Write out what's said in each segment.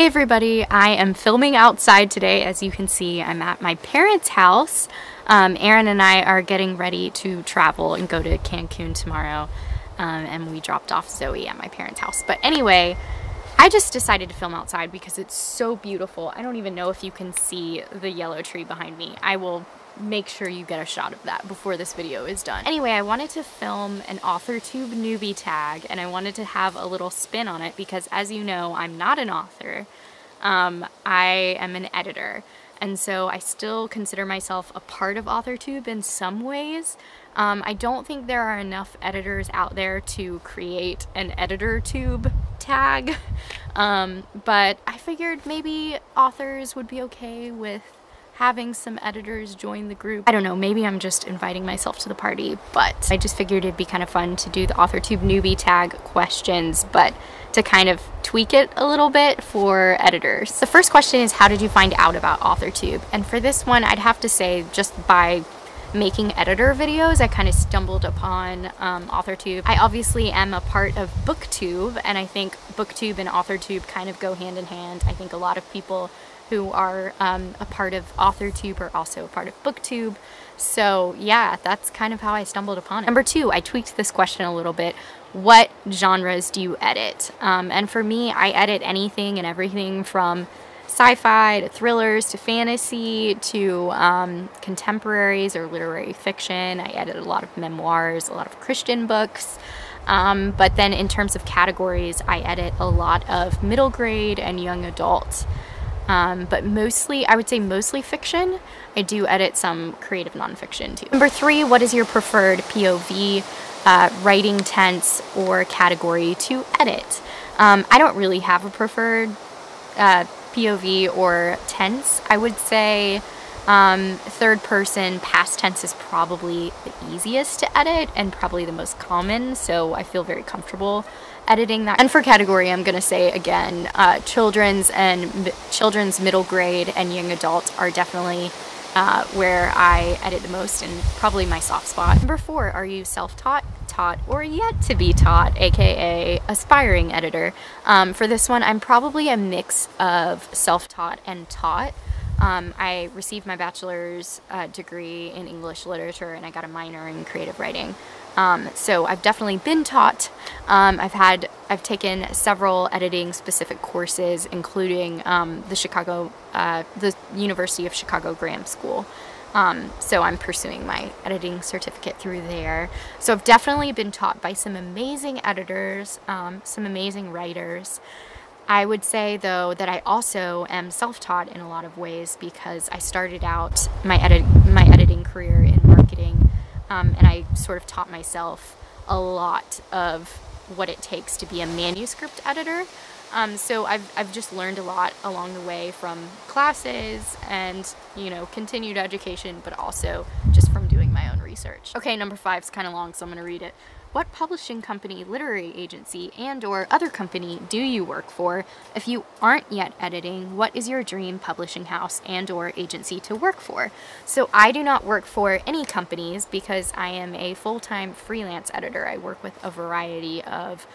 Hey everybody, I am filming outside today. As you can see, I'm at my parents' house. Aaron and I are getting ready to travel and go to Cancun tomorrow, and we dropped off Zoe at my parents' house. But anyway, I just decided to film outside because it's so beautiful. I don't even know if you can see the yellow tree behind me. I will make sure you get a shot of that before this video is done. Anyway, I wanted to film an AuthorTube Newbie Tag, and I wanted to have a little spin on it because, as you know, I'm not an author. I am an editor, and so I still consider myself a part of AuthorTube in some ways. I don't think there are enough editors out there to create an EditorTube tag, but I figured maybe authors would be okay with having some editors join the group. I don't know, maybe I'm just inviting myself to the party, but I just figured it'd be kind of fun to do the AuthorTube Newbie Tag questions, but to kind of tweak it a little bit for editors. The first question is, how did you find out about AuthorTube? And for this one, I'd have to say just by making editor videos, I kind of stumbled upon AuthorTube. I obviously am a part of BookTube, and I think BookTube and AuthorTube kind of go hand in hand. I think a lot of people who are a part of AuthorTube are also a part of BookTube. So yeah, that's kind of how I stumbled upon it. Number two, I tweaked this question a little bit. What genres do you edit? And for me, I edit anything and everything from sci-fi to thrillers to fantasy to contemporaries or literary fiction. I edit a lot of memoirs, a lot of Christian books. But then in terms of categories, I edit a lot of middle grade and young adult. But mostly, I would say mostly fiction. I do edit some creative nonfiction too. Number three, what is your preferred POV, writing tense, or category to edit? I don't really have a preferred POV or tense. I would say third person past tense is probably the easiest to edit and probably the most common, so I feel very comfortable editing that. And for category, I'm gonna say again, children's, middle grade, and young adult are definitely where I edit the most and probably my soft spot. Number four, are you self-taught, taught, or yet to be taught, aka aspiring editor? For this one, I'm probably a mix of self-taught and taught. I received my bachelor's degree in English literature, and I got a minor in creative writing. So I've definitely been taught. I've taken several editing specific courses, including the University of Chicago Graham School. So I'm pursuing my editing certificate through there. So I've definitely been taught by some amazing editors, some amazing writers. I would say, though, that I also am self-taught in a lot of ways because I started out my editing career in marketing, and I sort of taught myself a lot of what it takes to be a manuscript editor. So I've just learned a lot along the way from classes and, you know, continued education, but also just from doing my own research. Okay, number five is kind of long, so I'm going to read it. What publishing company, literary agency, and/or other company do you work for? If you aren't yet editing, what is your dream publishing house and/or agency to work for? So I do not work for any companies because I am a full-time freelance editor. I work with a variety of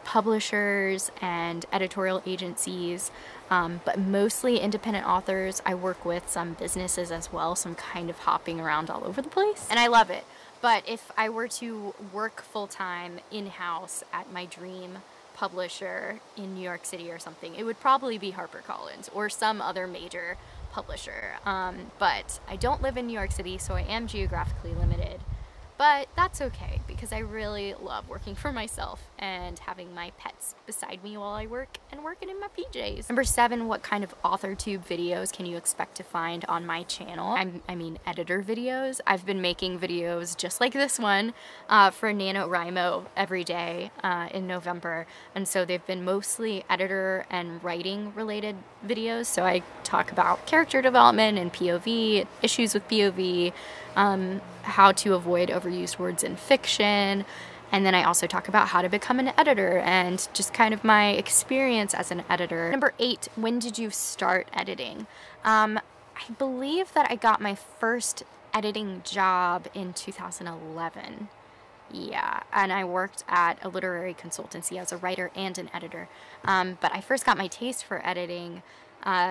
publishers and editorial agencies, but mostly independent authors. I work with some businesses as well, so I'm kind of hopping around all over the place, and I love it. But if I were to work full-time in-house at my dream publisher in New York City or something, it would probably be HarperCollins or some other major publisher. But I don't live in New York City, so I am geographically limited. But that's okay, because I really love working for myself and having my pets beside me while I work and working in my PJs. Number seven, what kind of AuthorTube videos can you expect to find on my channel? I mean editor videos. I've been making videos just like this one for NaNoWriMo every day in November, and so they've been mostly editor and writing related videos. So I talk about character development and POV, issues with POV, how to avoid overused words in fiction, and then I also talk about how to become an editor and just kind of my experience as an editor. Number eight, when did you start editing? I believe that I got my first editing job in 2011. Yeah, and I worked at a literary consultancy as a writer and an editor. But I first got my taste for editing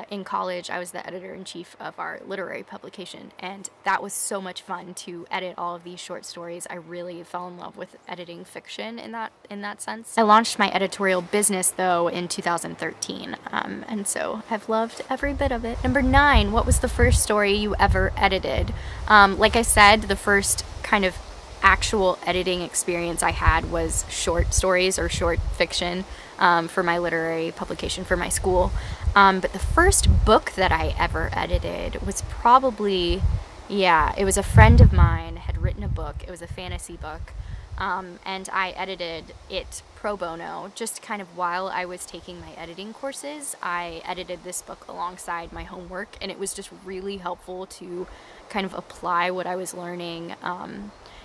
in college. I was the editor-in-chief of our literary publication, and that was so much fun to edit all of these short stories. I really fell in love with editing fiction in that sense. I launched my editorial business, though, in 2013, and so I've loved every bit of it. Number 9, what was the first story you ever edited? Like I said, the first kind of actual editing experience I had was short stories or short fiction for my literary publication for my school. But the first book that I ever edited was probably, yeah, it was a friend of mine had written a book. It was a fantasy book. And I edited it pro bono, just kind of while I was taking my editing courses. I edited this book alongside my homework, and it was just really helpful to kind of apply what I was learning.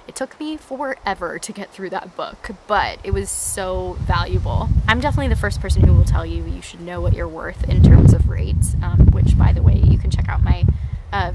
It took me forever to get through that book, but it was so valuable. I'm definitely the first person who will tell you you should know what you're worth in terms of rates, which, by the way, you can check out my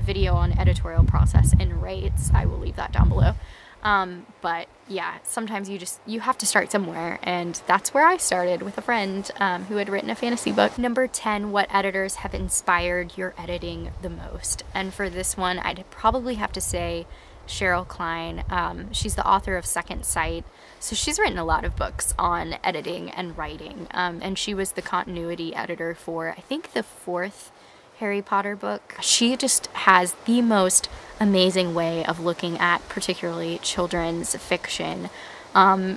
video on editorial process and rates. I will leave that down below. But yeah, sometimes you have to start somewhere, and that's where I started, with a friend who had written a fantasy book. Number 10, what editors have inspired your editing the most? And for this one, I'd probably have to say Cheryl Klein. She's the author of Second Sight, so she's written a lot of books on editing and writing, and she was the continuity editor for, I think, the 4th Harry Potter book. She just has the most amazing way of looking at particularly children's fiction.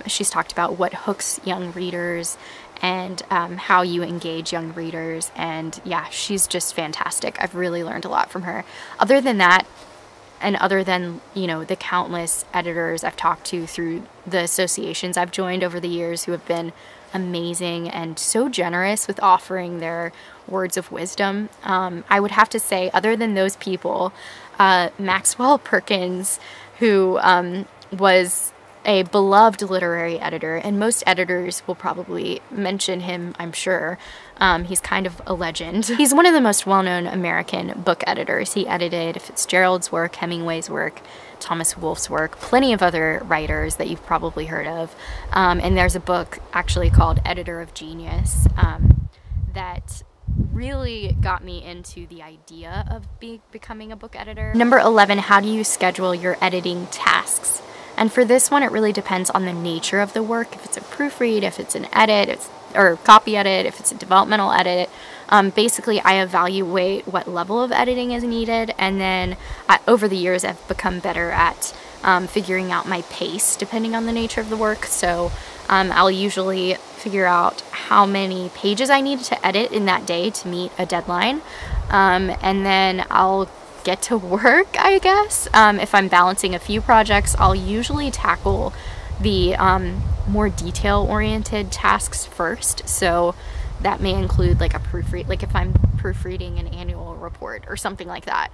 She's talked about what hooks young readers and how you engage young readers, and yeah, she's just fantastic. I've really learned a lot from her. Other than that, and other than, you know, the countless editors I've talked to through the associations I've joined over the years who have been amazing and so generous with offering their words of wisdom, I would have to say, other than those people, Maxwell Perkins, who was a beloved literary editor, and most editors will probably mention him, I'm sure. He's kind of a legend. He's one of the most well-known American book editors. He edited Fitzgerald's work, Hemingway's work, Thomas Wolfe's work, plenty of other writers that you've probably heard of. And there's a book actually called Editor of Genius that really got me into the idea of becoming a book editor. Number 11, how do you schedule your editing tasks? And for this one, it really depends on the nature of the work. If it's a proofread, if it's an edit, or copy edit, if it's a developmental edit. Basically, I evaluate what level of editing is needed, and then over the years, I've become better at figuring out my pace depending on the nature of the work. So I'll usually figure out how many pages I need to edit in that day to meet a deadline, and then I'll get to work, I guess. If I'm balancing a few projects, I'll usually tackle the more detail-oriented tasks first. So that may include like a proofread, like if I'm proofreading an annual report or something like that.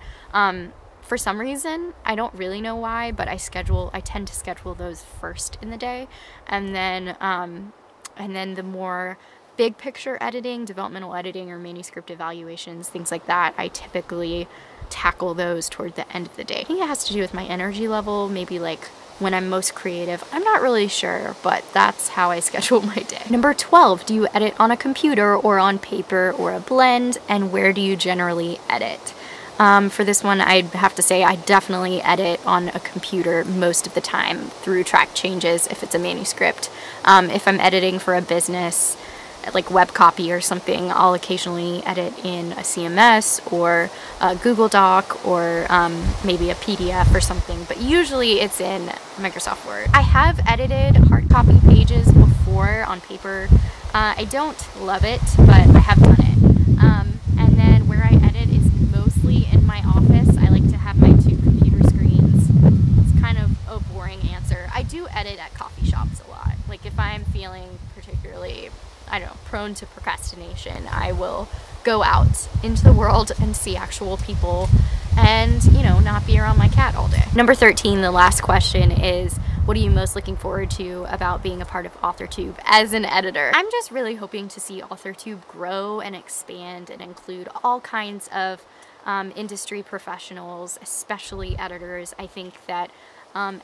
For some reason, I don't really know why, but I tend to schedule those first in the day, and then the more big picture editing, developmental editing, or manuscript evaluations, things like that, I typically tackle those toward the end of the day. I think it has to do with my energy level, maybe like when I'm most creative. I'm not really sure, but that's how I schedule my day. Number 12, do you edit on a computer or on paper or a blend, and where do you generally edit? For this one, I'd have to say I definitely edit on a computer most of the time through track changes if it's a manuscript. If I'm editing for a business, like web copy or something, I'll occasionally edit in a CMS or a Google Doc or maybe a PDF or something, but usually it's in Microsoft Word. I have edited hard copy pages before on paper. I don't love it, but I have done it. And then where I edit is mostly in my office. I like to have my 2 computer screens. It's kind of a boring answer. I do edit at coffee shops a lot. Like if I'm feeling particularly, I don't know, prone to procrastination, I will go out into the world and see actual people and, you know, not be around my cat all day. Number 13, the last question is, what are you most looking forward to about being a part of AuthorTube as an editor? I'm just really hoping to see AuthorTube grow and expand and include all kinds of industry professionals, especially editors. I think that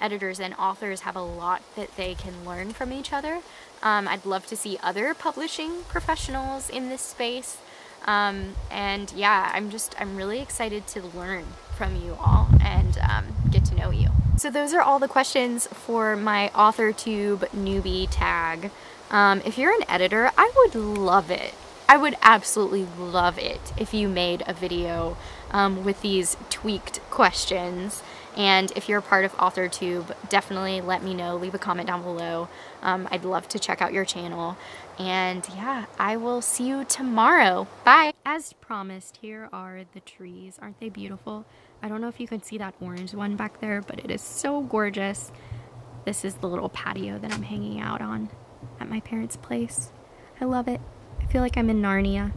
editors and authors have a lot that they can learn from each other. I'd love to see other publishing professionals in this space. And yeah, I'm really excited to learn from you all and get to know you. So those are all the questions for my AuthorTube Newbie Tag. If you're an editor, I would love it. I would absolutely love it if you made a video with these tweaked questions. And if you're a part of AuthorTube, definitely let me know. Leave a comment down below. I'd love to check out your channel. And yeah, I will see you tomorrow. Bye. As promised, here are the trees. Aren't they beautiful? I don't know if you can see that orange one back there, but it is so gorgeous. This is the little patio that I'm hanging out on at my parents' place. I love it. I feel like I'm in Narnia.